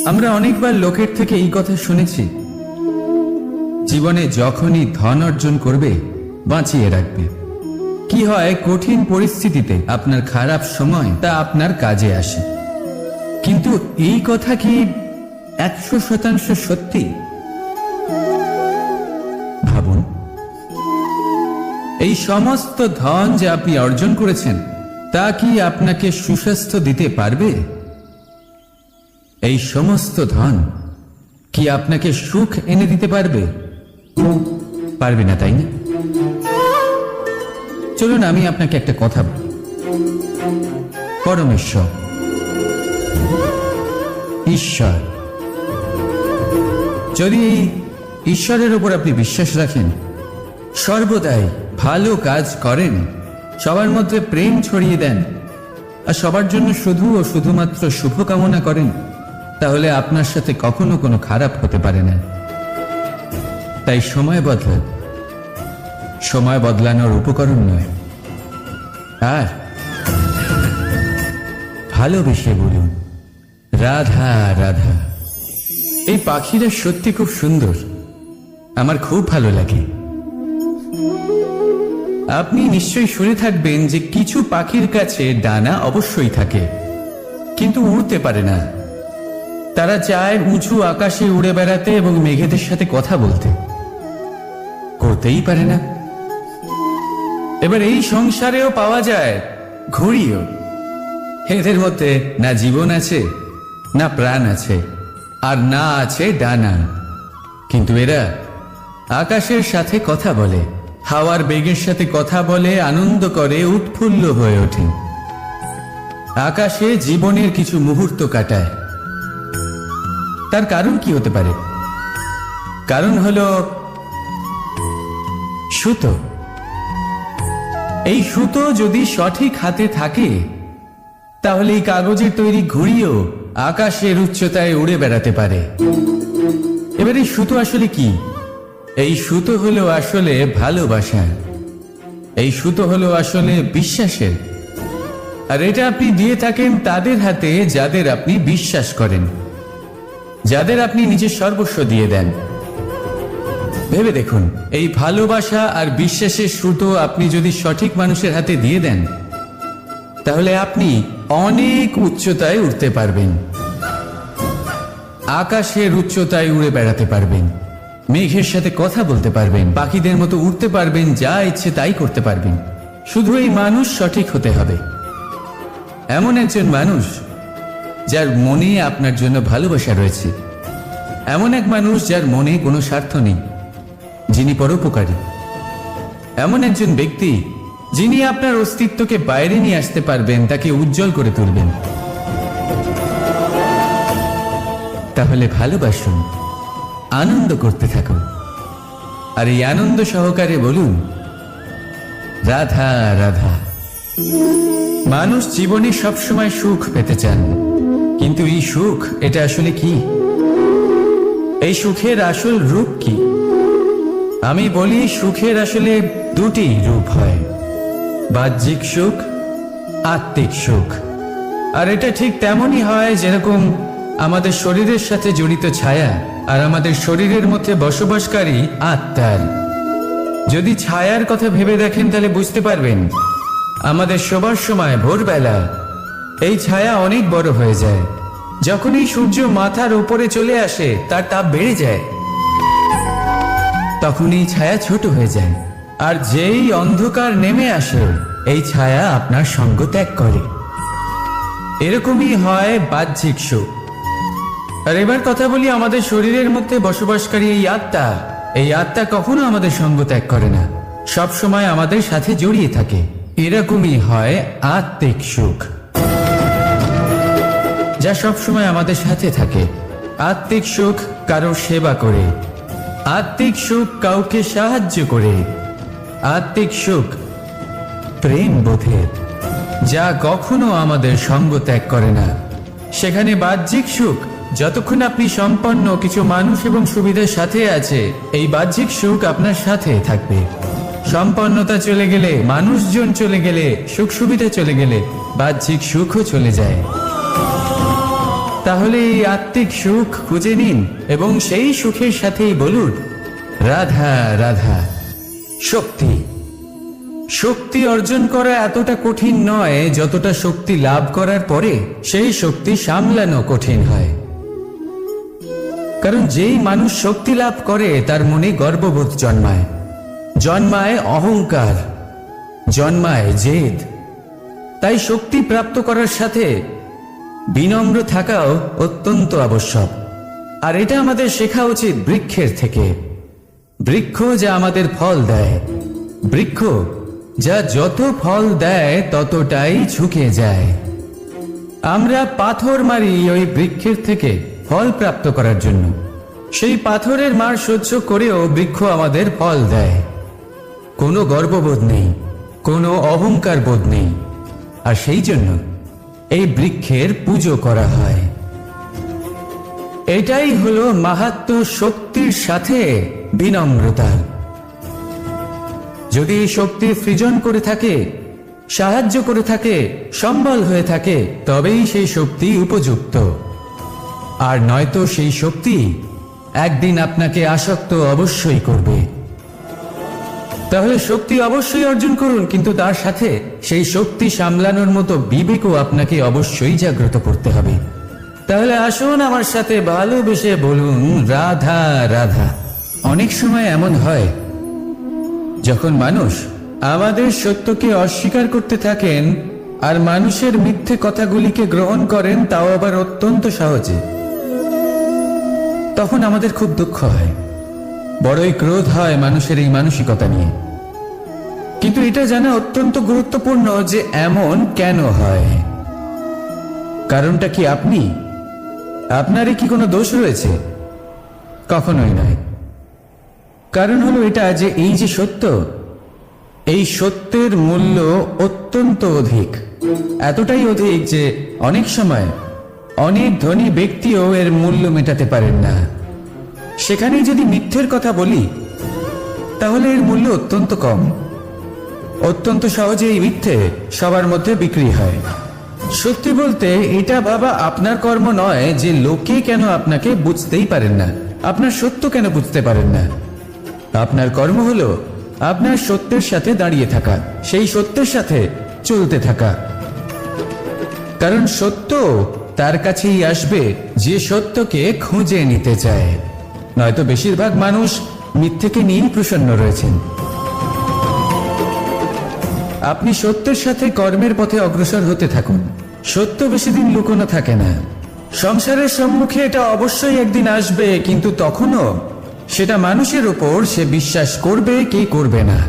আমরা অনেকবার লোকের থেকে এই কথা শুনেছি, জীবনে যখনই ধন অর্জন করবে বাঁচিয়ে রাখবে। কি হয়, কঠিন পরিস্থিতিতে আপনার খারাপ সময় তা আপনার কাজে আসে। কিন্তু এই কথা কি 100% সত্যি? ভাবুন, এই সমস্ত ধন যে আপনি অর্জন করেছেন তা কি আপনাকে সুস্বাস্থ্য দিতে পারবে? এই সমস্ত ধন কি আপনাকে সুখ এনে দিতে পারবে? পারবে না, তাই না? চলুন আমি আপনাকে একটা কথা বলি। পরমেশ্বর, ঈশ্বর, যদি ঈশ্বরের উপর আপনি বিশ্বাস রাখেন, সর্বদাই ভালো কাজ করেন, সবার মধ্যে প্রেম ছড়িয়ে দেন আর সবার জন্য শুধু ও শুধুমাত্র শুভকামনা করেন, তাহলে আপনার সাথে কখনো কোনো খারাপ হতে পারে না। তাই সময় বদলান, সময় বদলানোর উপকরণ নয়। আর ভালোবেসে বলুন, রাধা রাধা। এই পাখিরা সত্যি খুব সুন্দর, আমার খুব ভালো লাগে। আপনি নিশ্চয়ই শুনে থাকবেন যে কিছু পাখির কাছে ডানা অবশ্যই থাকে, কিন্তু উড়তে পারে না। তারা চায় উঁচু আকাশে উড়ে বেড়াতে এবং মেঘেদের সাথে কথা বলতে, করতেই পারে না। এবার এই সংসারেও পাওয়া যায় ঘুড়িও। এদের মধ্যে না জীবন আছে, না প্রাণ আছে, আর না আছে ডানা, কিন্তু এরা আকাশের সাথে কথা বলে, হাওয়ার বেগের সাথে কথা বলে, আনন্দ করে, উৎফুল্ল হয়ে ওঠে। আকাশে জীবনের কিছু মুহূর্ত কাটায়। তার কারণ কি হতে পারে? কারণ হলো সুতো। এই সুতো যদি সঠিক হাতে থাকে, তাহলে এই কাগজের তৈরি ঘুড়িও আকাশের উচ্চতায় উড়ে বেড়াতে পারে। এবার এই সুতো আসলে কি? এই সুতো হলো আসলে ভালোবাসা। এই সুতো হলো আসলে বিশ্বাসের। আর এটা আপনি দিয়ে থাকেন তাদের হাতে যাদের আপনি বিশ্বাস করেন, যাদের আপনি নিজের সর্বস্ব দিয়ে দেন। ভেবে দেখুন, এই ভালোবাসা আর বিশ্বাসের সুতো আপনি যদি সঠিক মানুষের হাতে দিয়ে দেন, তাহলে আপনি অনেক উচ্চতায় উঠতে পারবেন, আকাশের উচ্চতায় উড়ে বেড়াতে পারবেন, মেঘের সাথে কথা বলতে পারবেন, পাখিদের মতো উড়তে পারবেন, যা ইচ্ছে তাই করতে পারবেন। শুধু এই মানুষ সঠিক হতে হবে, এমন একজন মানুষ যার মনে আপনার জন্য ভালোবাসা রয়েছে, এমন এক মানুষ যার মনে কোনো স্বার্থ নেই, যিনি পরোপকারী, এমন একজন ব্যক্তি যিনি আপনার অস্তিত্বকে বাইরে নিয়ে আসতে পারবেন, তাকে উজ্জ্বল করে তুলবেন। তাহলে ভালোবাসুন, আনন্দ করতে থাকুন, আর এই আনন্দ সহকারে বলুন, রাধা রাধা। মানুষ জীবনে সবসময় সুখ পেতে চান, কিন্তু এই সুখ এটা আসলে কি? এই সুখের আসল রূপ কি? আমি বলি, সুখের আসলে দুটি রূপ হয়, বাহ্যিক সুখ, আত্মিক সুখ। আর এটা ঠিক তেমনই হয় যেরকম আমাদের শরীরের সাথে জড়িত ছায়া আর আমাদের শরীরের মধ্যে বসবাসকারী আত্মার। যদি ছায়ার কথা ভেবে দেখেন, তাহলে বুঝতে পারবেন আমাদের শোবার সময় ভোরবেলা এই ছায়া অনেক বড় হয়ে যায়। যখনই সূর্য মাথার উপরে চলে আসে, তার তাপ বেড়ে যায়, তখন এই ছায়া ছোট হয়ে যায়। আর যেই অন্ধকার নেমে আসে, এই ছায়া আপনার সঙ্গ ত্যাগ করে। এরকমই হয় বাহ্যিক সুখ। আর এবার কথা বলি আমাদের শরীরের মধ্যে বসবাসকারী এই আত্মা। এই আত্মা কখনো আমাদের সঙ্গ ত্যাগ করে না, সব সময় আমাদের সাথে জড়িয়ে থাকে। এরকমই হয় আত্মিক সুখ, যা সব সময় আমাদের সাথে থাকে। আত্মিক সুখ কারো সেবা করে, আত্মিক সুখ কাউকে সাহায্য করে, আত্মিক সুখ প্রেম বোধের, যা কখনো আমাদের সঙ্গ ত্যাগ করে না। সেখানে বাহ্যিক সুখ, যতক্ষণ আপনি সম্পন্ন কিছু মানুষ এবং সুবিধার সাথে আছে, এই বাহ্যিক সুখ আপনার সাথে থাকবে। সম্পন্নতা চলে গেলে, মানুষজন চলে গেলে, সুখ সুবিধা চলে গেলে, বাহ্যিক সুখও চলে যায়। তাহলে এই আত্মিক সুখ খুঁজে নিন এবং সেই সুখের সাথেই বলুন রাধা রাধা। শক্তি শক্তি অর্জন করা এতটা কঠিন নয় যতটা শক্তি লাভ করার পরে সেই শক্তি সামলানো কঠিন হয়। কারণ যেই মানুষ শক্তি লাভ করে তার মনে গর্ববোধ জন্মায়, জন্মায় অহংকার, জন্মায় জেদ। তাই শক্তি প্রাপ্ত করার সাথে বিনম্র থাকাও অত্যন্ত আবশ্যক। আর এটা আমাদের শেখা উচিত বৃক্ষের থেকে। বৃক্ষ যা আমাদের ফল দেয়, বৃক্ষ যা যত ফল দেয় ততটাই ঝুঁকে যায়। আমরা পাথর মারি ওই বৃক্ষের থেকে ফল প্রাপ্ত করার জন্য। সেই পাথরের মার সহ্য করেও বৃক্ষ আমাদের ফল দেয়। কোনো গর্ববোধ নেই, কোনো অহংকার বোধ নেই। আর সেই জন্য এই বৃক্ষের পুজো করা হয়। এটাই হলো মাহাত্ম্য শক্তির সাথে বিনম্রতা। যদি এই শক্তি সৃজন করে থাকে, সাহায্য করে থাকে, সম্বল হয়ে থাকে, তবেই সেই শক্তি উপযুক্ত। আর নয়তো সেই শক্তি একদিন আপনাকে আসক্ত অবশ্যই করবে। তাহলে শক্তি অবশ্যই অর্জন করুন, কিন্তু তার সাথে সেই শক্তি সামলানোর মতো বিবেকও আপনাকে অবশ্যই জাগ্রত করতে হবে। তাহলে আসুন আমার সাথে ভালোবেসে বলুন রাধা রাধা। অনেক সময় এমন হয় যখন মানুষ আমাদের সত্যকে অস্বীকার করতে থাকেন আর মানুষের মিথ্যে কথাগুলিকে গ্রহণ করেন, তাও আবার অত্যন্ত সহজে। তখন আমাদের খুব দুঃখ হয়, বড়ই ক্রোধ হয় মানুষের এই মানসিকতা নিয়ে। কিন্তু এটা জানা অত্যন্ত গুরুত্বপূর্ণ যে এমন কেন হয়। কারণটা কি আপনি? আপনারই কি কোনো দোষ রয়েছে? কখনোই নয়। কারণ হলো এটা যে এই যে সত্য, এই সত্যের মূল্য অত্যন্ত অধিক। এতটাই অধিক যে অনেক সময় অনেক ধনী ব্যক্তিও এর মূল্য মেটাতে পারেন না। সেখানে যদি মিথ্যের কথা বলি তাহলে এর মূল্য অত্যন্ত কম। অত্যন্ত সহজে এই মিথ্যে সবার মধ্যে বিক্রি হয়। সত্যি বলতে এটা ভাবা আপনার কর্ম নয় যে লোকে কেন আপনাকে বুঝতেই পারেন না, আপনার সত্য কেন বুঝতে পারেন না। আপনার কর্ম হলো আপনার সত্যের সাথে দাঁড়িয়ে থাকা, সেই সত্যের সাথে চলতে থাকা। কারণ সত্য তার কাছেই আসবে যে সত্যকে খুঁজে নিতে চায়। নয়তো বেশিরভাগ মানুষ মিথ্যেকে নিয়েই প্রসন্ন রয়েছেন। আপনি সত্যের সাথে কর্মের পথে অগ্রসর হতে থাকুন। সত্য বেশি দিন লুকোনো থাকে না। সংসারের সম্মুখে এটা অবশ্যই একদিন আসবে, কিন্তু তখনও সেটা মানুষের উপর সে বিশ্বাস করবে কি করবে না।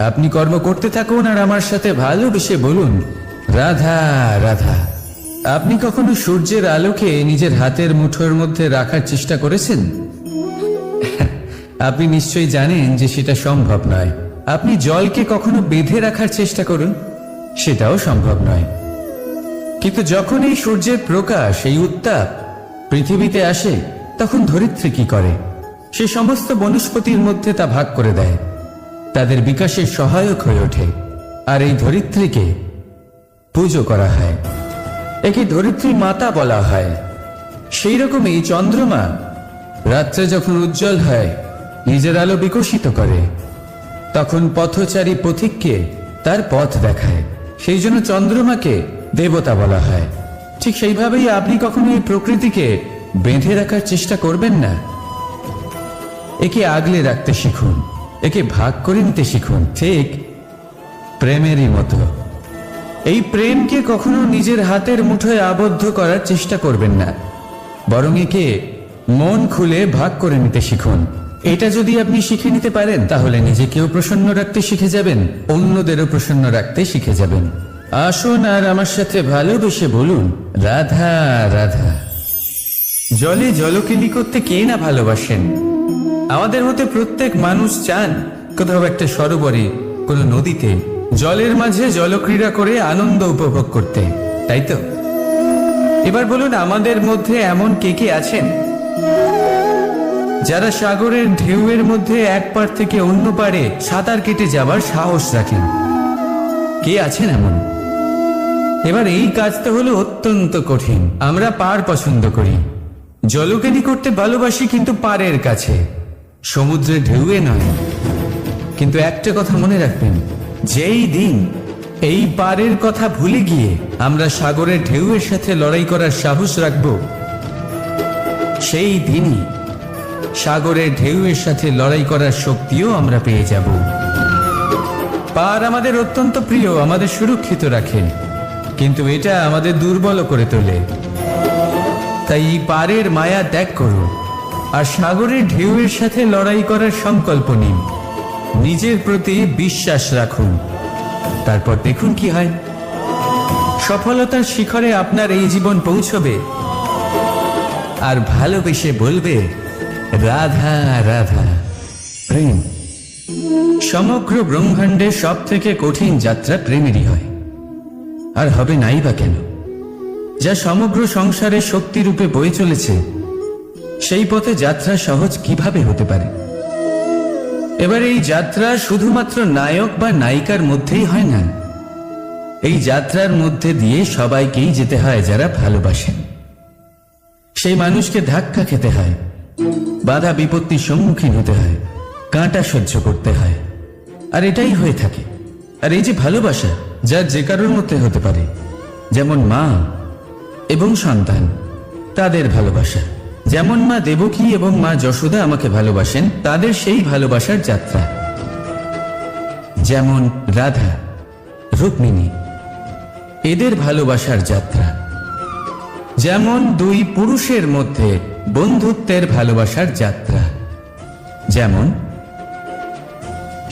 আপনি কর্ম করতে থাকুন আর আমার সাথে ভালোবেসে বলুন রাধা রাধা। আপনি কখনো সূর্যের আলোকে নিজের হাতের মুঠোর মধ্যে রাখার চেষ্টা করেছেন? আপনি নিশ্চয়ই জানেন যে সেটা সম্ভব নয়। আপনি জলকে কখনো বেঁধে রাখার চেষ্টা করুন, সেটাও সম্ভব নয়। কিন্তু যখন এই সূর্যের প্রকাশ, এই উত্তাপ পৃথিবীতে আসে, তখন ধরিত্রী কি করে? সে সমস্ত বনস্পতির মধ্যে তা ভাগ করে দেয়, তাদের বিকাশের সহায়ক হয়ে ওঠে। আর এই ধরিত্রীকে পুজো করা হয়, একে ধরিত্রী মাতা বলা হয়। সেই রকমই চন্দ্রমা রাত্রে যখন উজ্জ্বল হয়, নিজের আলো বিকশিত করে, তখন পথচারী পথিককে তার পথ দেখায়। সেই জন্য চন্দ্রমাকে দেবতা বলা হয়। ঠিক সেইভাবেই আপনি কখনো এই প্রকৃতিকে বেঁধে রাখার চেষ্টা করবেন না। একে আগলে রাখতে শিখুন, একে ভাগ করে নিতে শিখুন, ঠিক প্রেমেরই মতো। এই প্রেমকে কখনো নিজের হাতের মুঠোয় আবদ্ধ করার চেষ্টা করবেন না, বরং একে মন খুলে ভাগ করে নিতে শিখুন। এটা যদি আপনি শিখে নিতে পারেন, তাহলে নিজেকেও প্রসন্ন রাখতে শিখে যাবেন, অন্যদেরও প্রসন্ন রাখতে শিখে যাবেন। আসুন আর আমার সাথে ভালোবেসে বলুন রাধা রাধা। জলে জলকেলি করতে কে না ভালোবাসেন? আমাদের মধ্যে প্রত্যেক মানুষ চান কোথাও একটা সরোবরে, কোনো নদীতে, জলের মাঝে জলক্রীড়া করে আনন্দ উপভোগ করতে, তাই তো? এবার বলুন, আমাদের মধ্যে এমন কে কে আছেন যারা সাগরের ঢেউয়ের মধ্যে এক পার থেকে অন্য পারে সাঁতার কেটে যাবার সাহস রাখেন? কে আছেন এমন? এবার এই কাজটা হলো অত্যন্ত কঠিন। আমরা পার পছন্দ করি, জলকেলি করতে ভালোবাসি, কিন্তু পারের কাছে, সমুদ্রের ঢেউয়ে নয়। কিন্তু একটা কথা মনে রাখবেন, যেই দিন এই পারের কথা ভুলে গিয়ে আমরা সাগরের ঢেউয়ের সাথে লড়াই করার সাহস রাখব, সেই দিনই সাগরের ঢেউয়ের সাথে লড়াই করার শক্তিও আমরা পেয়ে যাব। পার আমাদের অত্যন্ত প্রিয়, আমাদের সুরক্ষিত রাখে, কিন্তু এটা আমাদের দুর্বল করে তোলে। তাই এই পারের মায়া ত্যাগ করুন আর সাগরের ঢেউয়ের সাথে লড়াই করার সংকল্প নিন। নিজের প্রতি বিশ্বাস রাখুন, তারপর দেখুন কি হয়। সফলতার শিখরে আপনার এই জীবন পৌঁছবে আর ভালোবেসে বলবে, রাধা রাধা। প্রেম সমগ্র ব্রহ্মাণ্ডের সব থেকে কঠিন যাত্রা প্রেমেরই হয়, আর হবে নাই বা কেন? যা সমগ্র সংসারে শক্তি রূপে বয়ে চলেছে, সেই পথে যাত্রা সহজ কিভাবে হতে পারে? এবার এই যাত্রা শুধুমাত্র নায়ক বা নায়িকার মধ্যেই হয় না, এই যাত্রার মধ্যে দিয়ে সবাইকেই যেতে হয় যারা ভালোবাসেন। সেই মানুষকে ধাক্কা খেতে হয়, বাধা বিপত্তির সম্মুখীন হতে হয়, কাঁটা সহ্য করতে হয়, আর এটাই হয়ে থাকে। আর এই যে ভালোবাসা, যা যে কারোর মধ্যে হতে পারে, যেমন মা এবং সন্তান, তাদের ভালোবাসা, যেমন মা দেবকী এবং মা যশোদা আমাকে ভালোবাসেন, তাদের সেই ভালোবাসার যাত্রা। যেমন রাধা, রুক্মিণী, এদের ভালোবাসার যাত্রা। যেমন দুই পুরুষের মধ্যে বন্ধুত্বের ভালোবাসার যাত্রা। যেমন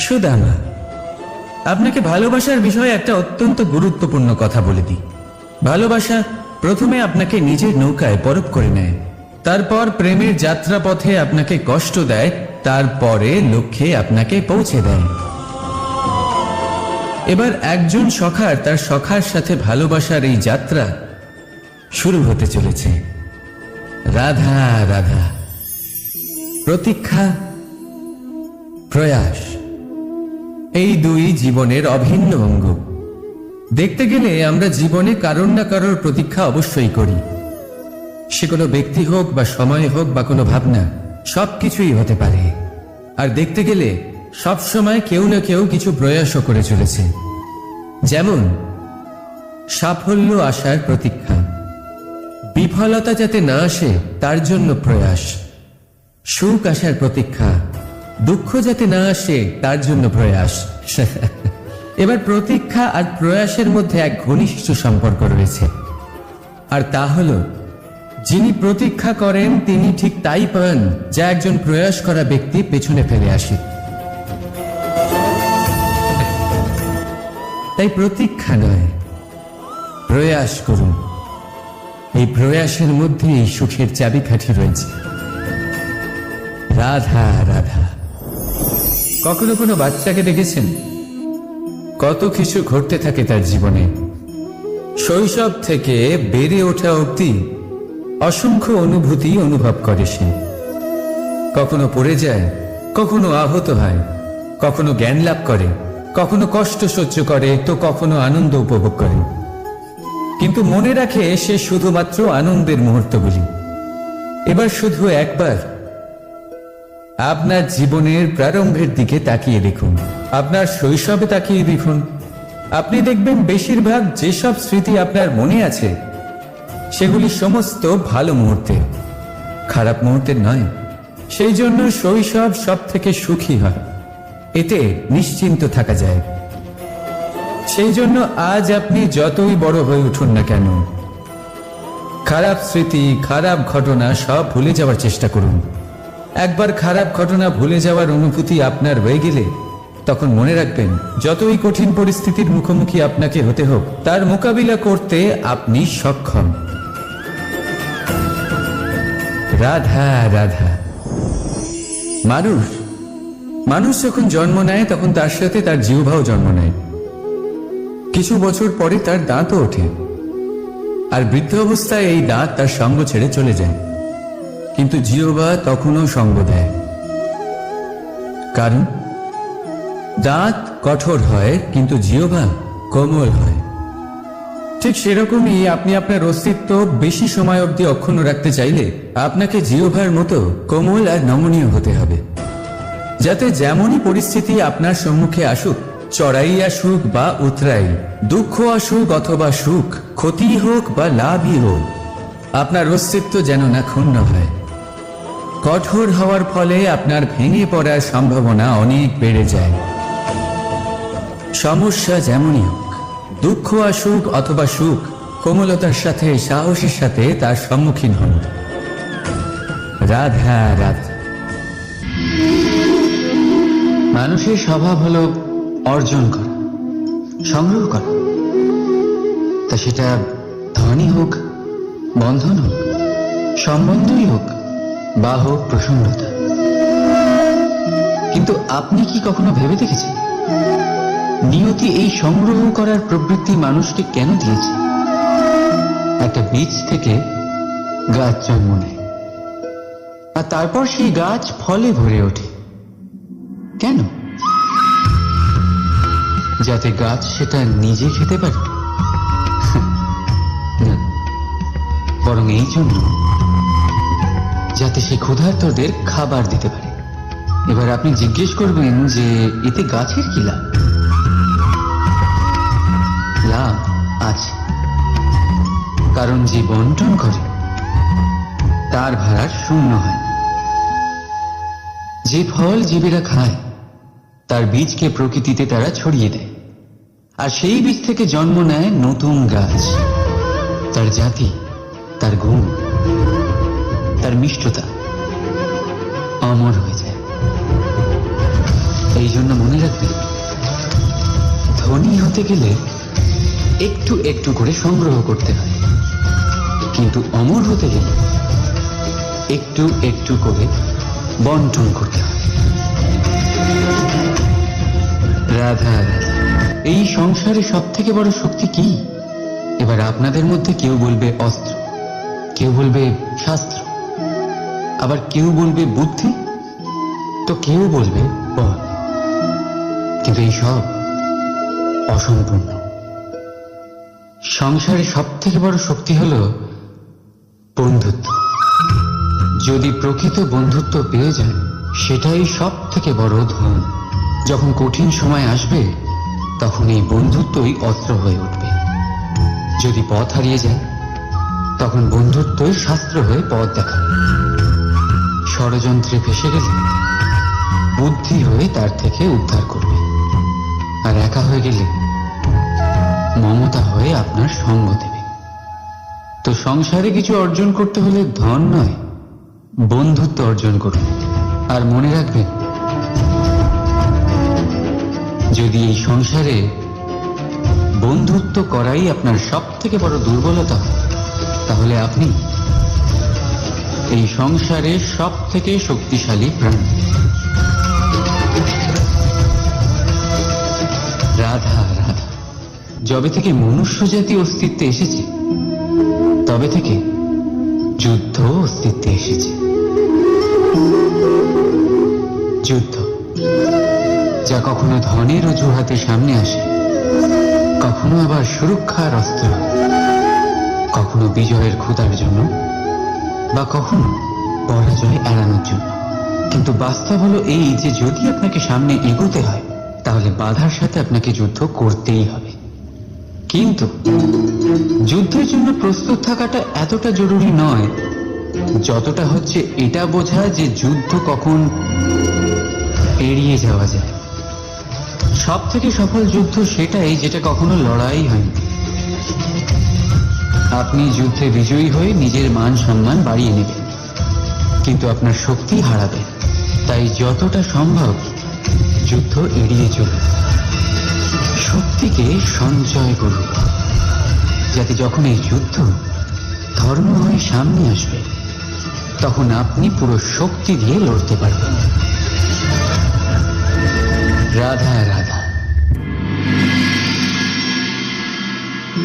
সুদামা। আপনাকে ভালোবাসার বিষয়ে একটা অত্যন্ত গুরুত্বপূর্ণ কথা বলে দিই। ভালোবাসা প্রথমে আপনাকে নিজের নৌকায় পরখ করে নেয়, তারপর প্রেমের যাত্রা পথে আপনাকে কষ্ট দেয়, তারপরে লক্ষ্যে আপনাকে পৌঁছে দেয়। এবার একজন সখার তার সখার সাথে ভালোবাসার এই যাত্রা শুরু হতে চলেছে। রাধা রাধা, প্রতীক্ষা, প্রয়াস, এই দুই জীবনের অভিন্ন অঙ্গ। দেখতে গেলে আমরা জীবনে কারোর না কারোর প্রতীক্ষা অবশ্যই করি। সে কোনো ব্যক্তি হোক বা সময় হোক বা কোনো ভাবনা, সবকিছুই হতে পারে। আর দেখতে গেলে সব সময় কেউ না কেউ কিছু প্রয়াসও করে চলেছে। যেমন সাফল্য আসার প্রতীক্ষা, বিফলতা যাতে না আসে তার জন্য প্রয়াস, সুখ আসার প্রতীক্ষা, দুঃখ যাতে না আসে তার জন্য প্রয়াস। এবার প্রতীক্ষা আর প্রয়াসের মধ্যে এক ঘনিষ্ঠ সম্পর্ক রয়েছে, আর তা হল যিনি প্রতীক্ষা করেন তিনি ঠিক তাই পান যা একজন প্রয়াস করা ব্যক্তি পেছনে ফেলে আসে। তাই প্রতীক্ষা নয়, প্রয়াস করুন। এই প্রয়াসের মধ্যে এই সুখের চাবিকাঠি রয়েছে। রাধা রাধা। কখনো কোনো বাচ্চাকে দেখেছেন? কত কিছু ঘটতে থাকে তার জীবনে, শৈশব থেকে বেড়ে ওঠা অবধি অসংখ্য অনুভূতি অনুভব করে সে। কখনো পড়ে যায়, কখনো আহত হয়, কখনো জ্ঞান লাভ করে, কখনো কষ্ট সহ্য করে, তো কখনো আনন্দ উপভোগ করে। কিন্তু মনে রাখে সে শুধুমাত্র আনন্দের মুহূর্তগুলি। এবার শুধু একবার আপনার জীবনের প্রারম্ভের দিকে তাকিয়ে দেখুন, আপনার শৈশবে তাকিয়ে দেখুন। আপনি দেখবেন বেশিরভাগ যেসব স্মৃতি আপনার মনে আছে সেগুলি সমস্ত ভালো মুহূর্তে, খারাপ মুহূর্তের নয়। সেই জন্য শৈশব সব থেকে সুখী হয়, এতে নিশ্চিন্ত থাকা যায়। সেই জন্য আজ আপনি যতই বড় হয়ে উঠুন না কেন, খারাপ স্মৃতি, খারাপ ঘটনা সব ভুলে যাওয়ার চেষ্টা করুন। একবার খারাপ ঘটনা ভুলে যাওয়ার অনুভূতি আপনার হয়ে গেলে তখন মনে রাখবেন, যতই কঠিন পরিস্থিতির মুখোমুখি আপনাকে হতে হোক, তার মোকাবিলা করতে আপনি সক্ষম। রাধা রাধা। মানুষ যখন জন্ম নেয় তখন তার সাথে তার জিহ্বাও জন্ম নেয়। কিছু বছর পরে তার দাঁতও ওঠে, আর বৃদ্ধ অবস্থায় এই দাঁত তার সঙ্গ ছেড়ে চলে যায়। কিন্তু জিহ্বা তখনও সঙ্গ দেয়, কারণ দাঁত কঠোর হয় কিন্তু জিহ্বা কোমল হয়। ঠিক সেরকমই আপনি আপনার অস্তিত্ব বেশি সময় অবধি অক্ষুণ্ণ রাখতে চাইলে আপনাকে জিহ্বার মতো কোমল আর নমনীয় হতে হবে, যাতে যেমনই পরিস্থিতি আপনার সম্মুখে আসুক, চড়াই আসুক বা উতরাই, দুঃখ আসুক অথবা সুখ, ক্ষতি হোক বা লাভই হোক, আপনার অস্তিত্ব যেন না ক্ষুণ্ণ হয়। কঠোর হওয়ার ফলে আপনার ভেঙে পড়ার সম্ভাবনা অনেক বেড়ে যায়। সমস্যা যেমনই হোক, দুঃখ আসুক অথবা সুখ, কোমলতার সাথে সাহসের সাথে তার সম্মুখীন হন। রাধা রাধা। মানুষের স্বভাব হলো অর্জন করা, সংগ্রহ করা, তা সেটা ধনই হোক, বন্ধন হোক, সম্বন্ধই হোক বা হোক প্রসন্নতা। কিন্তু আপনি কি কখনো ভেবে দেখেছেন নিয়তি এই সংগ্রহ করার প্রবৃত্তি মানুষকে কেন দিয়েছে? একটা বীজ থেকে গাছ জন্ম নেয়, আর তারপর সেই গাছ ফলে ভরে ওঠে। কেন? যাতে গাছ সেটা নিজে খেতে পারে? না, বরং এই জন্য যাতে সে ক্ষুধার্তদের খাবার দিতে পারে। এবার আপনি জিজ্ঞেস করবেন যে এতে গাছের কি লাভ? লাভ আছে, কারণ যে বন্টন করে তার ভাড়ার শূন্য হয়। যে ফল জীবেরা খায় তার বীজকে প্রকৃতিতে তারা ছড়িয়ে দেয়, আর সেই বীজ থেকে জন্ম নেয় নতুন গাছ। তার জাতি, তার গুণ, তার মিষ্টতা অমর হয়ে যায়। এই জন্য মনে রাখবেন, ধনী হতে গেলে একটু একটু করে সংগ্রহ করতে হয়, কিন্তু অমর হতে গেলে একটু একটু করে বন্টন করতে হয়। রাধা রাধা। এই সংসারে সব থেকে বড় শক্তি কি? এবার আপনাদের মধ্যে কেউ বলবে অস্ত্র, কেউ বলবে শাস্ত্র, আবার কেউ বলবে বুদ্ধি, তো কেউ বলবে বল। কিন্তু এই সব অসম্পূর্ণ। সংসারে সব থেকে বড় শক্তি হল বন্ধুত্ব। যদি প্রকৃত বন্ধুত্ব পেয়ে যায়, সেটাই সব থেকে বড় ধন। যখন কঠিন সময় আসবে, তখন এই বন্ধুত্বই অস্ত্র হয়ে উঠবে। যদি পথ হারিয়ে যায়, তখন বন্ধুত্বই শাস্ত্র হয়ে পথ দেখাবে। ষড়যন্ত্রে ফেসে গেলে বুদ্ধি হয়ে তার থেকে উদ্ধার করবে, আর একা হয়ে গেলে মমতা হয়ে আপনার সঙ্গ দেবে। তো সংসারে কিছু অর্জন করতে হলে ধন নয়, বন্ধুত্ব অর্জন করুন। আর মনে রাখবেন, যদি এই সংসারে বন্ধুত্ব করাই আপনার সব থেকে বড় দুর্বলতা, তাহলে আপনি এই সংসারের সব থেকে শক্তিশালী প্রাণী। রাধা রাধা। যবে থেকে মনুষ্য জাতি অস্তিত্বে এসেছে, তবে থেকে যুদ্ধ অস্তিত্বে এসেছে। যুদ্ধ, যা কখনো ধনের অজুহাতে সামনে আসে, কখনো আবার সুরক্ষার অস্ত্র, কখনো বিজয়ের ক্ষুধার জন্য, বা কখনো পরাজয় এড়ানোর জন্য। কিন্তু বাস্তব হলো এই যে যদি আপনাকে সামনে এগোতে হয়, তাহলে বাধার সাথে আপনাকে যুদ্ধ করতেই হবে। কিন্তু যুদ্ধের জন্য প্রস্তুত থাকাটা এতটা জরুরি নয়, যতটা হচ্ছে এটা বোঝা যে যুদ্ধ কখন এড়িয়ে যাওয়া যায়। সব থেকে সফল যুদ্ধ সেটাই যেটা কখনো লড়াই হয়নি। আপনি যুদ্ধে বিজয়ী হয়ে নিজের মান সম্মান বাড়িয়ে নেবেন, কিন্তু আপনার শক্তি হারাবেন। তাই যতটা সম্ভব যুদ্ধ এড়িয়ে চলুন, শক্তিকে সঞ্চয় করুন, যাতে যখন এই যুদ্ধ ধর্ম হয়ে সামনে আসবে, তখন আপনি পুরো শক্তি দিয়ে লড়তে পারবেন। রাধা রাধা।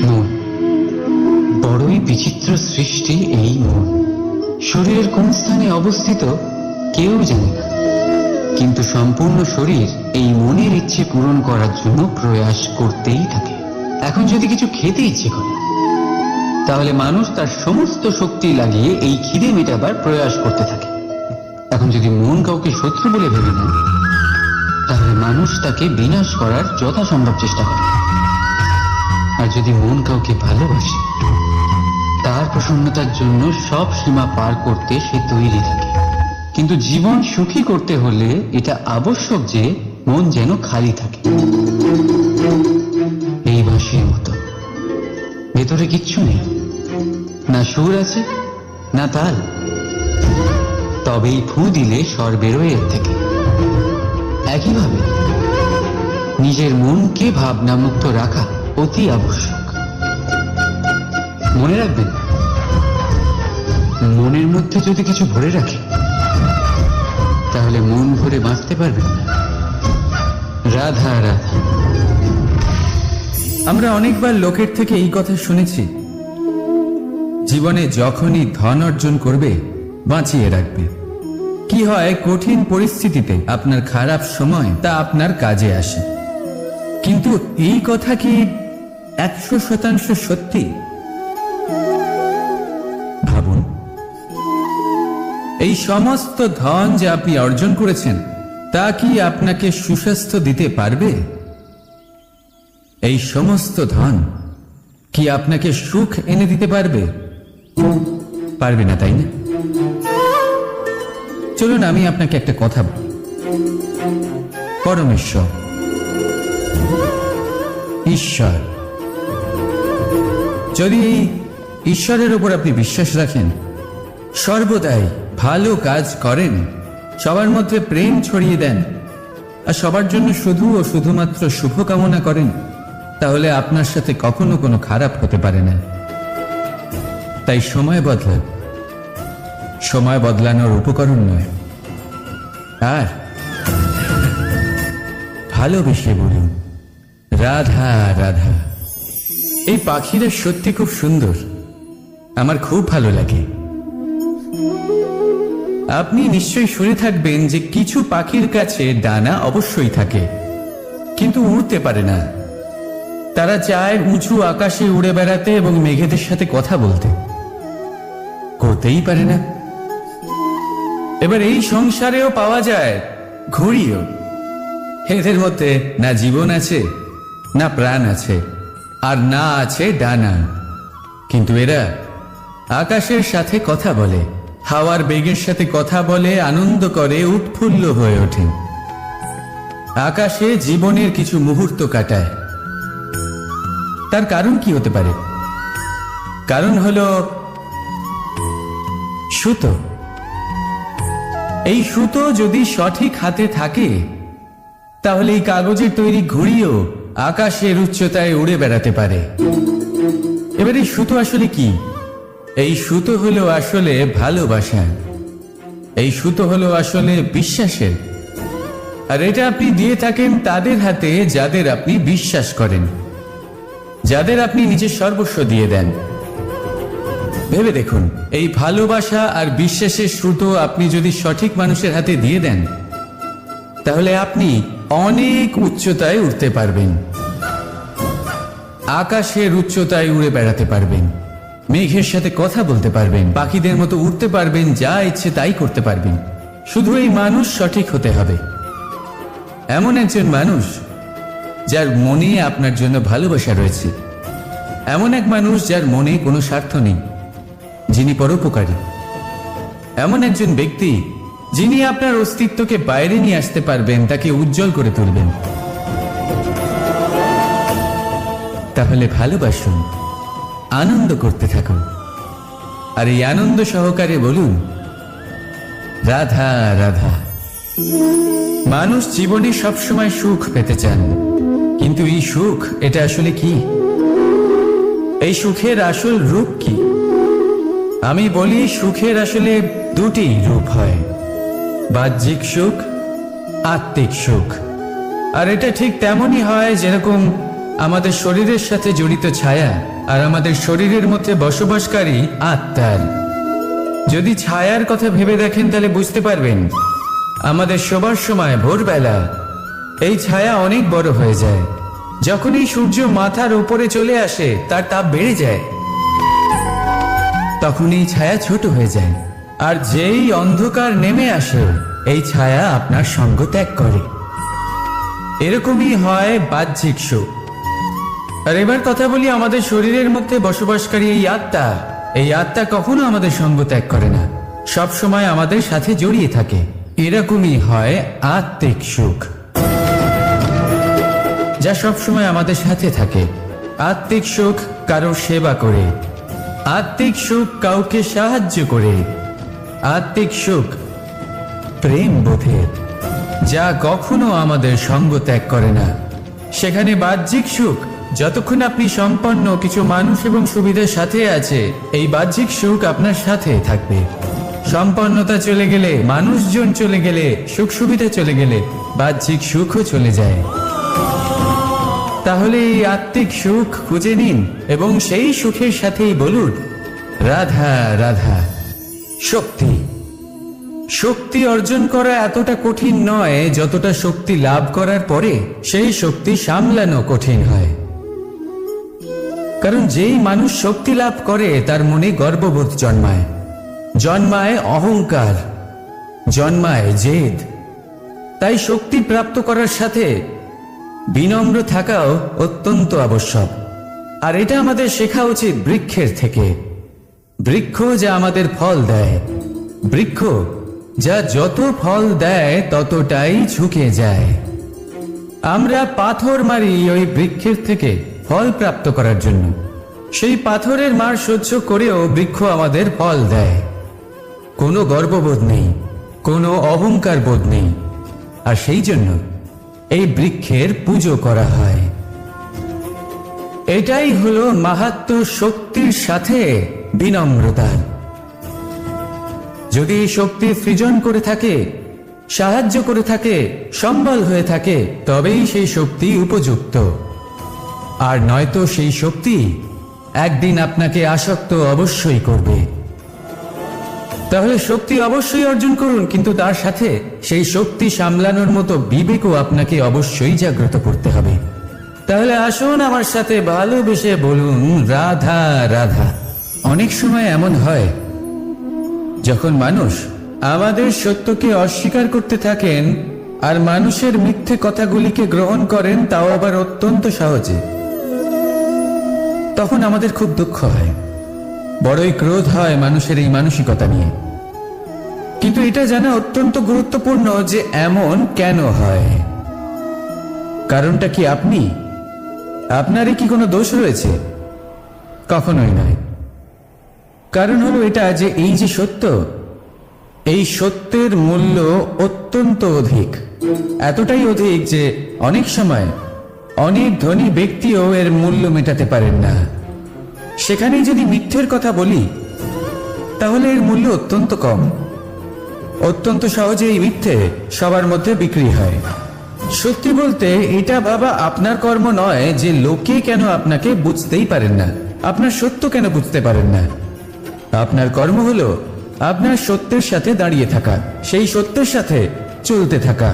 মন বড়ই বিচিত্র সৃষ্টি। এই মন শরীরের কোন স্থানে অবস্থিত কেউ জানে না, কিন্তু সম্পূর্ণ শরীর এই মনের ইচ্ছে পূরণ করার জন্য প্রয়াস করতেই থাকে। এখন যদি কিছু খেতে ইচ্ছে করে, তাহলে মানুষ তার সমস্ত শক্তি লাগিয়ে এই খিদে মেটাবার প্রয়াস করতে থাকে। এখন যদি মন কাউকে শত্রু বলে ভেবে নেয়, তাহলে মানুষ তাকে বিনাশ করার যথাসম্ভব চেষ্টা করে। আর যদি মন কাউকে ভালোবাসে, তার প্রসন্নতার জন্য সব সীমা পার করতে সে তৈরি থাকে। কিন্তু জীবন সুখী করতে হলে এটা আবশ্যক যে মন যেন খালি থাকে, এই বাঁশির মতো। ভেতরে কিচ্ছু নেই, না সুর আছে না তাল, তবেই ফু দিলে স্বর বেরোয় এর থেকে। একইভাবে নিজের মনকে ভাবনামুক্ত রাখা অতি আবশ্যক। মনে রাখবেন, মনের মধ্যে যদি কিছু ভরে রাখে, তাহলে মন ভরে বাঁচতে পারবেন না। রাধা রাধা। আমরা অনেকবার লোকের থেকে এই কথা শুনেছি, জীবনে যখনই ধন অর্জন করবে বাঁচিয়ে রাখবে। কি হয়, কঠিন পরিস্থিতিতে আপনার খারাপ সময় তা আপনার কাজে আসে। কিন্তু এই কথা কি 100% সত্যি? ভাবুন, এই সমস্ত ধন যে আপনি অর্জন করেছেন, তা কি আপনাকে সুস্বাস্থ্য দিতে পারবে? এই সমস্ত ধন কি আপনাকে সুখ এনে দিতে পারবে? পারবে না, তাই না? চলুন আমি আপনাকে একটা কথা বলি। পরমেশ্বর, ঈশ্বর, যদি এই ঈশ্বরের উপর আপনি বিশ্বাস রাখেন, সর্বদাই ভালো কাজ করেন, সবার মধ্যে প্রেম ছড়িয়ে দেন, আর সবার জন্য শুধু ও শুধুমাত্র শুভ কামনা করেন, তাহলে আপনার সাথে কখনো কোনো খারাপ হতে পারে না। তাই সময় বদলান, সময় বদলানোর উপকরণ নয়। আর ভালোবেসে বলুন রাধা রাধা। এই পাখিরা সত্যি খুব সুন্দর, আমার খুব ভালো লাগে। আপনি নিশ্চয়ই শুনে থাকবেন যে কিছু পাখির কাছে ডানা অবশ্যই থাকে, কিন্তু উড়তে পারে না। তারা চায় উঁচু আকাশে উড়ে বেড়াতে এবং মেঘেদের সাথে কথা বলতে, করতেই পারে না। এবার এই সংসারেও পাওয়া যায় ঘুড়িও। এদের মধ্যে না জীবন আছে, না প্রাণ আছে, আর না আছে ডানা। কিন্তু এরা আকাশের সাথে কথা বলে, হাওয়ার বেগের সাথে কথা বলে, আনন্দ করে, উৎফুল্ল হয়ে ওঠে। আকাশে জীবনের কিছু মুহূর্ত কাটায়। তার কারণ কি হতে পারে? কারণ হলো সুতো। এই সুতো যদি সঠিক হাতে থাকে, তাহলে এই কাগজের তৈরি ঘুড়িও আকাশের উচ্চতায় উড়ে বেড়াতে পারে। এবার এই সুতো আসলে কি? এই সুতো হলো আসলে ভালোবাসা। এই সুতো হলো আসলে বিশ্বাসের। আর এটা আপনি দিয়ে থাকেন তাদের হাতে যাদের আপনি বিশ্বাস করেন, যাদের আপনি নিজের সর্বস্ব দিয়ে দেন। ভেবে দেখুন, এই ভালোবাসা আর বিশ্বাসের সুতো আপনি যদি সঠিক মানুষের হাতে দিয়ে দেন, তাহলে আপনি অনেক উচ্চতায় উঠতে পারবেন, আকাশের উচ্চতায় উড়ে বেড়াতে পারবেন, মেঘের সাথে কথা বলতে পারবেন, পাখিদের মতো উঠতে পারবেন, যা ইচ্ছে তাই করতে পারবেন। শুধু এই মানুষ সঠিক হতে হবে, এমন একজন মানুষ যার মনে আপনার জন্য ভালোবাসা রয়েছে, এমন এক মানুষ যার মনে কোনো স্বার্থ নেই, যিনি পরোপকারী, এমন একজন ব্যক্তি যিনি আপনার অস্তিত্বকে বাইরে নিয়ে আসতে পারবেন, তাকে উজ্জ্বল করে তুলবেন। তাহলে ভালোবাসুন, আনন্দ করতে থাকুন, আর এই আনন্দ সহকারে বলুন রাধা রাধা। মানুষ জীবনে সবসময় সুখ পেতে চান, কিন্তু এই সুখ এটা আসলে কি? এই সুখের আসল রূপ কি? আমি বলি, সুখের আসলে দুটি রূপ হয়, বাহ্যিক সুখ, আত্মিক সুখ। আর এটা ঠিক তেমনই হয় যেরকম আমাদের শরীরের সাথে জড়িত ছায়া আর আমাদের শরীরের মধ্যে বসবাসকারী আত্মার। যদি ছায়ার কথা ভেবে দেখেন, তাহলে বুঝতে পারবেন আমাদের শোবার সময় ভোরবেলা এই ছায়া অনেক বড় হয়ে যায়। যখনই সূর্য মাথার উপরে চলে আসে, তার তাপ বেড়ে যায়। তখন এই ছায়া ছোট হয়ে যায়। আর যেই অন্ধকার নেমে আসে এই ছায়া আপনার সঙ্গ ত্যাগ করে। এরকমই হয় বাহ্যিক সুখ। আর এবার কথা বলি আমাদের শরীরের মধ্যে বসবাসকারী এই আত্মা। এই আত্মা কখনো আমাদের সঙ্গ ত্যাগ করে না, সব সময় আমাদের সাথে জড়িয়ে থাকে। এরকমই হয় আত্মিক সুখ, যা সব সময় আমাদের সাথে থাকে। আত্মিক সুখ কারো সেবা করে, আত্মিক সুখ কাউকে সাহায্য করে, আত্মিক সুখ প্রেম বোধের, যা কখনো আমাদের সঙ্গ ত্যাগ করে না। সেখানে বাহ্যিক সুখ, যতক্ষণ আপনি সম্পন্ন কিছু মানুষ এবং সুবিধার সাথে আছে, এই বাহ্যিক সুখ আপনার সাথে থাকবে। সম্পন্নতা চলে গেলে, মানুষজন চলে গেলে, সুখ সুবিধা চলে গেলে বাহ্যিক সুখও চলে যায়। তাহলে এই আত্মিক সুখ খুঁজে নিন এবং সেই সুখের সাথেই বলুন রাধা রাধা। শক্তি, শক্তি অর্জন করা এতটা কঠিন নয় যতটা শক্তি লাভ করার পরে সেই শক্তি সামলানো কঠিন হয়। কারণ যেই মানুষ শক্তি লাভ করে তার মনে গর্ববোধ জন্মায়, জন্মায় অহংকার, জন্মায় জেদ। তাই শক্তি প্রাপ্ত করার সাথে বিনম্র থাকাও অত্যন্ত আবশ্যক। আর এটা আমাদের শেখা উচিত বৃক্ষের থেকে। বৃক্ষ যা আমাদের ফল দেয়, বৃক্ষ যা যত ফল দেয় ততটাই ঝুঁকে যায়। আমরা পাথর মারি ওই বৃক্ষের থেকে ফল প্রাপ্ত করার জন্য। সেই পাথরের মার সহ্য করেও বৃক্ষ আমাদের ফল দেয়। কোনো গর্ববোধ নেই, কোনো অহংকার বোধ নেই। আর সেই জন্য এই বৃক্ষের পুজো করা হয়। এটাই হলো মাহাত্ম্য শক্তির সাথে বিনম্রতা। যদি এই শক্তি সৃজন করে থাকে, সাহায্য করে থাকে, সম্বল হয়ে থাকে, তবেই সেই শক্তি উপযুক্ত। আর নয়তো সেই শক্তি একদিন আপনাকে আসক্ত অবশ্যই করবে। তাহলে শক্তি অবশ্যই অর্জন করুন, কিন্তু তার সাথে সেই শক্তি সামলানোর মতো বিবেকও আপনাকে অবশ্যই জাগ্রত করতে হবে। তাহলে আসুন আমার সাথে ভালোবেসে বলুন রাধা রাধা। অনেক সময় এমন হয় যখন মানুষ আমাদের সত্যকে অস্বীকার করতে থাকেন আর মানুষের মিথ্যে কথাগুলিকে গ্রহণ করেন, তাও আবার অত্যন্ত সহজে। তখন আমাদের খুব দুঃখ হয়, বড়ই ক্রোধ হয় মানুষের এই মানসিকতা নিয়ে। কিন্তু এটা জানা অত্যন্ত গুরুত্বপূর্ণ যে এমন কেন হয়। কারণটা কি আপনি? আপনারই কি কোনো দোষ রয়েছে? কখনোই নয়। কারণ হলো এটা যে এই যে সত্য, এই সত্যের মূল্য অত্যন্ত অধিক। এতটাই অধিক যে অনেক সময় অনেক ধনী ব্যক্তিও এর মূল্য মেটাতে পারেন না। সেখানেই যদি মিথ্যের কথা বলি তাহলে এর মূল্য অত্যন্ত কম। অত্যন্ত সহজে এই মিথ্যে সবার মধ্যে বিক্রি হয়। সত্যি বলতে এটা ভাবা আপনার কর্ম নয় যে লোকে কেন আপনাকে বুঝতেই পারেন না, আপনার সত্য কেন বুঝতে পারেন না। আপনার কর্ম হলো আপনার সত্যের সাথে দাঁড়িয়ে থাকা, সেই সত্যের সাথে চলতে থাকা।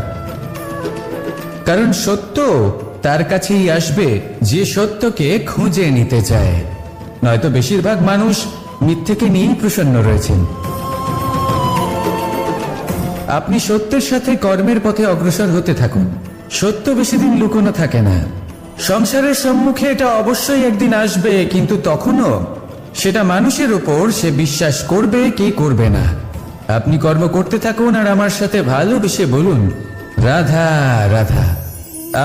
কারণ সত্য তার কাছেই আসবে যে সত্যকে খুঁজে নিতে চায়। নয়তো বেশিরভাগ মানুষ মিথ্যেকে নিয়েই প্রসন্ন রয়েছেন। আপনি সত্যের সাথে কর্মের পথে অগ্রসর হতে থাকুন। সত্য বেশি দিন লুকোনো থাকে না। সংসারের সম্মুখে এটা অবশ্যই একদিন আসবে, কিন্তু তখনও সেটা মানুষের উপর সে বিশ্বাস করবে কি করবে না। আপনি কর্ম করতে থাকুন আর আমার সাথে ভালোবেসে বলুন রাধা রাধা।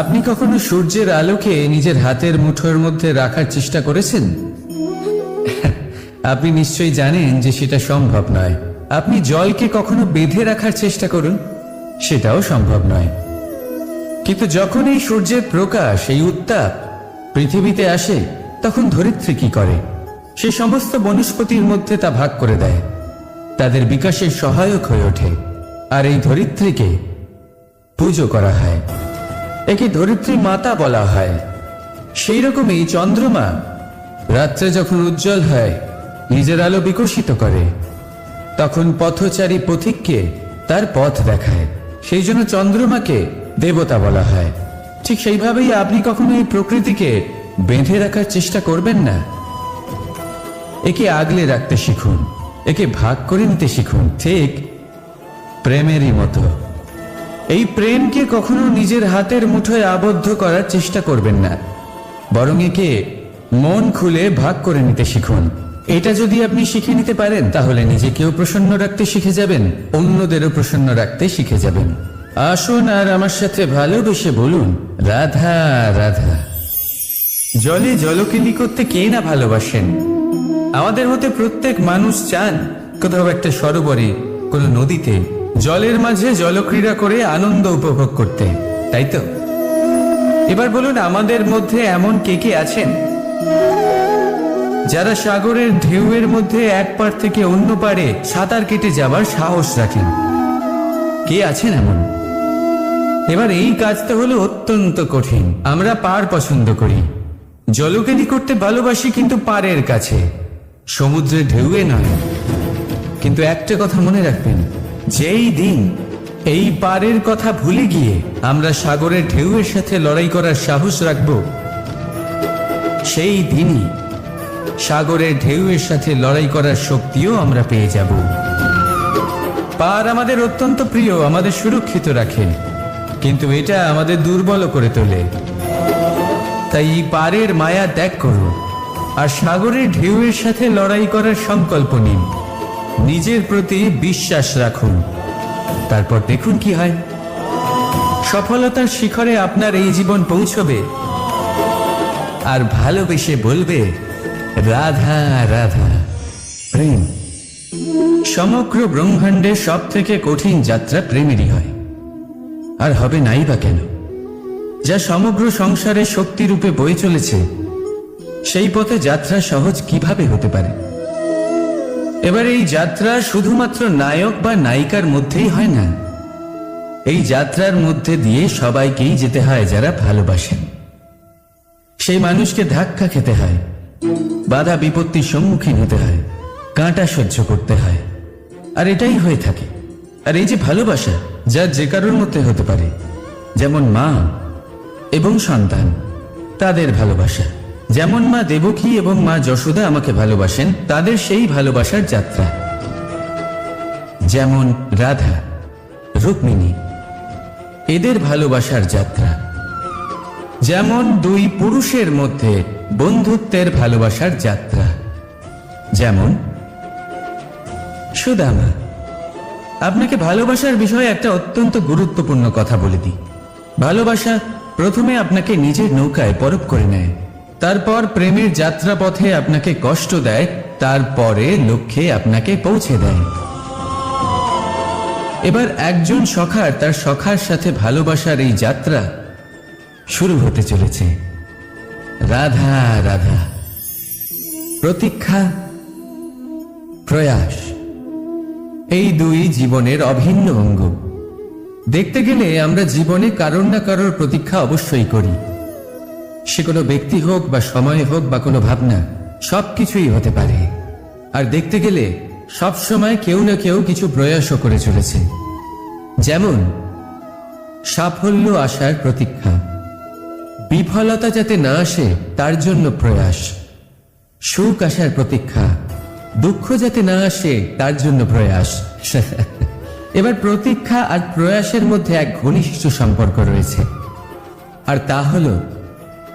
আপনি কখনো সূর্যের আলোকে নিজের হাতের মুঠোর মধ্যে রাখার চেষ্টা করেছেন? আপনি নিশ্চয়ই জানেন যে সেটা সম্ভব নয়। আপনি জলকে কখনো বেঁধে রাখার চেষ্টা করুন, সেটাও সম্ভব নয়। কিন্তু যখন এই সূর্যের প্রকাশ, এই উত্তাপ পৃথিবীতে আসে, তখন ধরিত্রী কি করে? সে সমস্ত বনস্পতির মধ্যে তা ভাগ করে দেয়, তাদের বিকাশের সহায়ক হয়ে ওঠে। আর এই ধরিত্রীকে পুজো করা হয়, একে ধরিত্রী মাতা বলা হয়। সেই রকমই চন্দ্রমা রাত্রে যখন উজ্জ্বল হয়, নিজের আলো বিকশিত করে, তখন পথচারী পথিককে তার পথ দেখায়। সেই জন্য চন্দ্রমাকে দেবতা বলা হয়। ঠিক সেইভাবেই আপনি কখনো এই প্রকৃতিকে বেঁধে রাখার চেষ্টা করবেন না। একে আগলে রাখতে শিখুন, একে ভাগ করে নিতে শিখুন, ঠিক প্রেমেরই মতো। এই প্রেমকে কখনো নিজের হাতের মুঠোয় আবদ্ধ করার চেষ্টা করবেন না, বরং একে মন খুলে ভাগ করে নিতে শিখুন। এটা যদি আপনি শিখে নিতে পারেন, তাহলে নিজেকেও প্রসন্ন রাখতে শিখে যাবেন, অন্যদেরও প্রসন্ন রাখতে শিখে যাবেন। আসুন আর আমার সাথে ভালোবেসে বলুন, রাধা রাধা। জলে জলকেলি করতে কে না ভালোবাসেন? আমাদের মধ্যে প্রত্যেক মানুষ চান কোথাও একটা সরোবরে, কোনো নদীতে, জলের মাঝে জলক্রীড়া করে আনন্দ উপভোগ করতে, তাই তো? এবার বলুন, আমাদের মধ্যে এমন কে কে আছেন যারা সাগরের ঢেউয়ের মধ্যে এক পার থেকে অন্য পারে সাঁতার কেটে যাবার সাহস রাখেন? কে আছেন এমন? এবার এই কাজটা হলো অত্যন্ত কঠিন। আমরা পার পছন্দ করি, জলকেলি করতে ভালোবাসি, কিন্তু পারের কাছে, সমুদ্রের ঢেউয়ে নয়। কিন্তু একটা কথা মনে রাখবেন, যেই দিন এই পারের কথা ভুলে গিয়ে আমরা সাগরের ঢেউয়ের সাথে লড়াই করার সাহস রাখব, সেই দিনই সাগরের ঢেউয়ের সাথে লড়াই করার শক্তিও আমরা পেয়ে যাব। পার আমাদের অত্যন্ত প্রিয়, আমাদের সুরক্ষিত রাখে, কিন্তু এটা আমাদের দুর্বল করে তোলে। তাই এই পারের মায়া ত্যাগ করুন আর সাগরের ঢেউয়ের সাথে লড়াই করার সংকল্প নিন। নিজের প্রতি বিশ্বাস রাখুন, তারপর দেখুন কি হয়। সফলতার শিখরে আপনার এই জীবন পৌঁছবে আর ভালোবেসে বলবে, রাধা রাধা। প্রেম সমগ্র ব্রহ্মাণ্ডের সব থেকে কঠিন যাত্রা প্রেমেরই হয়, আর হবে নাই বা কেন? যা সমগ্র সংসারে শক্তি রূপে বয়ে চলেছে, সেই পথে যাত্রা সহজ কিভাবে হতে পারে? এবার এই যাত্রা শুধুমাত্র নায়ক বা নায়িকার মধ্যেই হয় না, এই যাত্রার মধ্যে দিয়ে সবাইকেই যেতে হয় যারা ভালোবাসেন। সেই মানুষকে ধাক্কা খেতে হয়, বাধা বিপত্তির সম্মুখীন হতে হয়, কাঁটা সহ্য করতে হয়, আর এটাই হয়ে থাকে। আর এই যে ভালোবাসা, যা যে কারোর মধ্যে হতে পারে, যেমন মা এবং সন্তান, তাদের ভালোবাসা, যেমন মা দেবকী এবং মা যশোদা আমাকে ভালোবাসেন, তাদের সেই ভালোবাসার যাত্রা। যেমন রাধা, রুক্মিণী, এদের ভালোবাসার যাত্রা। যেমন দুই পুরুষের মধ্যে বন্ধুত্বের ভালোবাসার যাত্রা। যেমন সুদামা। আপনাকে ভালোবাসার বিষয়ে একটা অত্যন্ত গুরুত্বপূর্ণ কথা বলে দিই। ভালোবাসা প্রথমে আপনাকে নিজের নৌকায় পরখ করে নেয়, তারপর প্রেমের যাত্রা পথে আপনাকে কষ্ট দেয়, তারপরে লক্ষ্যে আপনাকে পৌঁছে দেয়। এবার একজন সখার তার সখার সাথে ভালোবাসার এই যাত্রা শুরু হতে চলেছে। রাধা রাধা। প্রতীক্ষা, প্রয়াস, এই দুই জীবনের অভিন্ন অঙ্গ। দেখতে গেলে আমরা জীবনে কারোর না কারোর প্রতীক্ষা অবশ্যই করি। সে কোনো ব্যক্তি হোক বা সময় হোক বা কোনো ভাবনা, সবকিছুই হতে পারে। আর দেখতে গেলে সব সময় কেউ না কেউ কিছু প্রয়াসও করে চলেছে। যেমন সাফল্য আসার প্রতীক্ষা, বিফলতা যাতে না আসে তার জন্য প্রয়াস, সুখ আসার প্রতীক্ষা, দুঃখ যাতে না আসে তার জন্য প্রয়াস। এবার প্রতীক্ষা আর প্রয়াসের মধ্যে এক ঘনিষ্ঠ সম্পর্ক রয়েছে, আর তা হল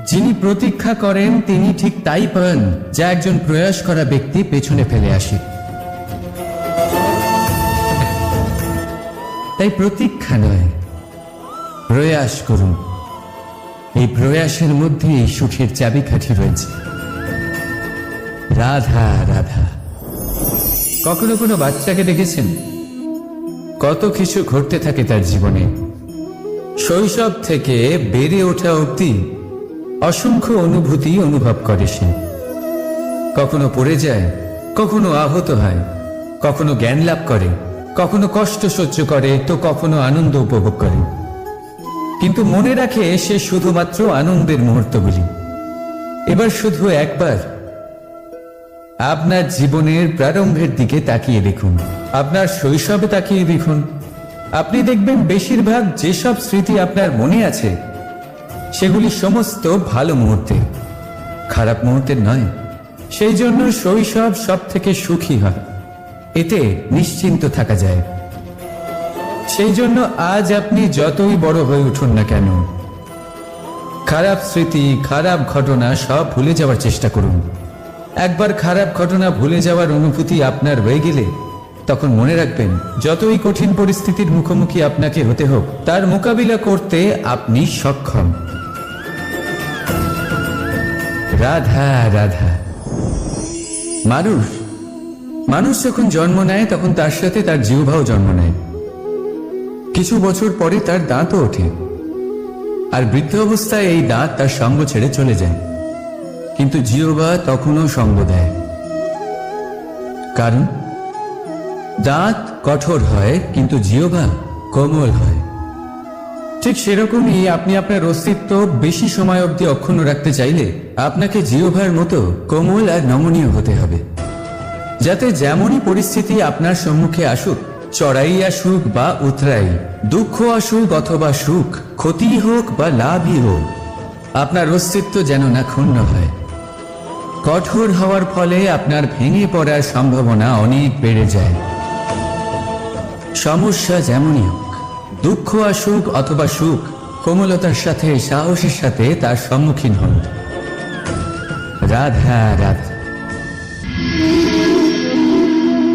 যিনি প্রতীক্ষা করেন তিনি ঠিক তাই পান যা একজন প্রয়াস করা ব্যক্তি পেছনে ফেলে আসে। তাই প্রতীক্ষা নয়, প্রয়াস করুন। এই প্রয়াসের মধ্যে এই সুখের চাবিকাঠি রয়েছে। রাধা রাধা। কখনো কোনো বাচ্চাকে দেখেছেন? কত কিছু ঘটতে থাকে তার জীবনে। শৈশব থেকে বেড়ে ওঠা অবধি অসংখ্য অনুভূতি অনুভব করে সে। কখনো পড়ে যায়, কখনো আহত হয়, কখনো জ্ঞান লাভ করে, কখনো কষ্ট সহ্য করে, তো কখনো আনন্দ উপভোগ করে। কিন্তু মনে রাখে সে শুধুমাত্র আনন্দের মুহূর্তগুলি। এবার শুধু একবার আপনার জীবনের প্রারম্ভের দিকে তাকিয়ে দেখুন, আপনার শৈশবে তাকিয়ে দেখুন। আপনি দেখবেন বেশিরভাগ যেসব স্মৃতি আপনার মনে আছে সেগুলি সমস্ত ভালো মুহূর্তের, খারাপ মুহূর্তের নয়। সেই জন্য শৈশব সব থেকে সুখী হয়, এতে নিশ্চিন্ত থাকা যায়। সেই জন্য আজ আপনি যতই বড় হয়ে উঠুন না কেন, খারাপ স্মৃতি, খারাপ ঘটনা সব ভুলে যাওয়ার চেষ্টা করুন। একবার খারাপ ঘটনা ভুলে যাওয়ার অনুভূতি আপনার হয়ে গেলে তখন মনে রাখবেন, যতই কঠিন পরিস্থিতির মুখোমুখি আপনাকে হতে হোক, তার মোকাবিলা করতে আপনি সক্ষম। রাধা রাধা। মানুষ যখন জন্ম নেয় তখন তার সাথে তার জিহ্বাও জন্ম নেয়। কিছু বছর পরে তার দাঁতও ওঠে, আর বৃদ্ধ অবস্থায় এই দাঁত তার সঙ্গ ছেড়ে চলে যায়। কিন্তু জিহ্বা তখনও সঙ্গ দেয়, কারণ দাঁত কঠোর হয় কিন্তু জিহ্বা কোমল হয়। ঠিক সেরকমই আপনি আপনার অস্তিত্ব বেশি সময় অবধি অক্ষুণ্ণ রাখতে চাইলে আপনাকে জিহ্বার মতো কোমল আর নমনীয় হতে হবে, যাতে যেমনই পরিস্থিতি আপনার সম্মুখে আসুক, চড়াই আসুক বা উতরাই, দুঃখ আসুক অথবা সুখ, ক্ষতি হোক বা লাভই হোক, আপনার অস্তিত্ব যেন না ক্ষুণ্ণ হয়। কঠোর হওয়ার ফলে আপনার ভেঙে পড়ার সম্ভাবনা অনেক বেড়ে যায়। সমস্যা যেমনই হোক, দুঃখ আসুক অথবা সুখ, কোমলতার সাথে, সাহসের সাথে তার সম্মুখীন হন। রাধা রাধা।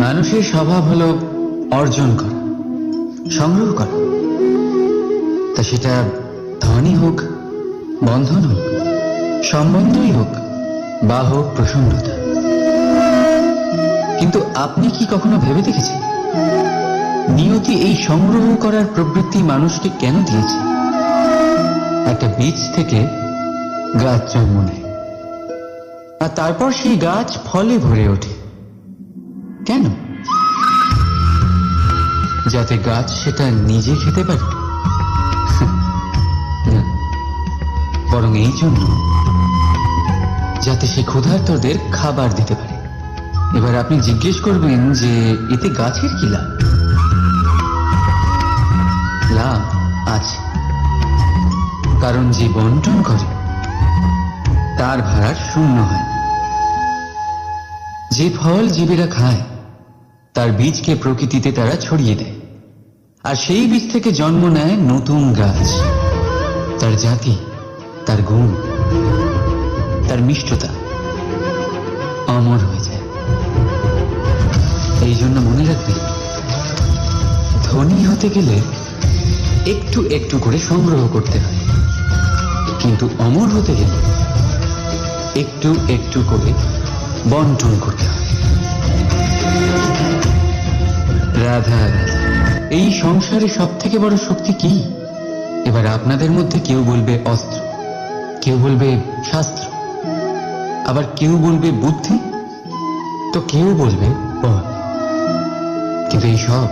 মানুষের স্বভাব হলো অর্জন করা, সংগ্রহ করা, তা সেটা ধনই হোক, বন্ধন হোক, সম্বন্ধই হোক বা হোক প্রসন্নতা। কিন্তু আপনি কি কখনো ভেবে দেখেছেন, নিয়তি এই সংগ্রহ করার প্রবৃত্তি মানুষকে কেন দিয়েছে? একটা বীজ থেকে গাছ জন্ম নেয়, আর তারপর সেই গাছ ফলে ভরে ওঠে। কেন? যাতে গাছ সেটা নিজে খেতে পারে? না, বরং এই জন্য যাতে সে ক্ষুধার্তদের খাবার দিতে পারে। এবার আপনি জিজ্ঞেস করবেন যে এতে গাছের কি লাভ? লাভ আছে, কারণ যে বন্টন করে তার ভাড়া শূন্য হয়। যে ফল জীবেরা খায় তার বীজকে প্রকৃতিতে তারা ছড়িয়ে দেয়, আর সেই বীজ থেকে জন্ম নেয় নতুন গাছ। তার জাতি, তার গুণ, তার মিষ্টতা অমর হয়ে যায়। এই জন্য মনে রাখবেন, ধনী হতে গেলে একটু একটু করে সংগ্রহ করতে হয়, কিন্তু অমর হতে গেলে একটু একটু করে বন্টন করতে হয়। রাধা রাধা। এই সংসারে সব থেকে বড় শক্তি কি? এবার আপনাদের মধ্যে কেউ বলবে অস্ত্র, কেউ বলবে শাস্ত্র, আবার কেউ বলবে বুদ্ধি, তো কেউ বলবে বল। কিন্তু এই সব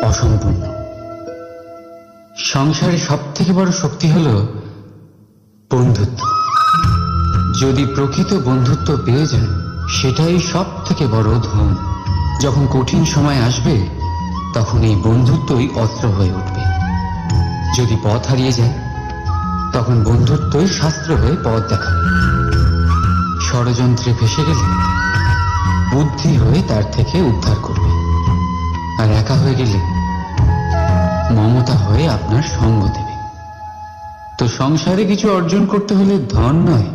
অসম্পূর্ণ। সংসারে সব থেকে বড় শক্তি হল বন্ধুত্ব। যদি প্রকৃত বন্ধুত্ব পেয়ে যান, সেটাই সব থেকে বড় ধন। যখন কঠিন সময় আসবে, তখন এই বন্ধুত্বই অস্ত্র হয়ে উঠবে। যদি পথ হারিয়ে যায়, তখন বন্ধুত্বই শাস্ত্র হয়ে পথ দেখাবে। ষড়যন্ত্রে ফেসে গেলে বুদ্ধি হয়ে তার থেকে উদ্ধার করবে, আর একা হয়ে গেলে মমতা হয়ে আপনার সঙ্গ দেবে। তো সংসারে কিছু অর্জন করতে হলে ধন নয়,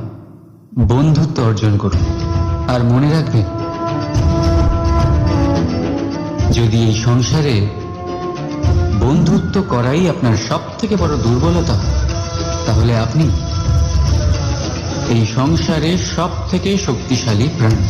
বন্ধুত্ব অর্জন করুন। আর মনে রাখবেন, যদি এই সংসারে বন্ধুত্ব করাই আপনার সব থেকে বড় দুর্বলতা, তাহলে আপনি এই সংসারের সব থেকে শক্তিশালী প্রাণী।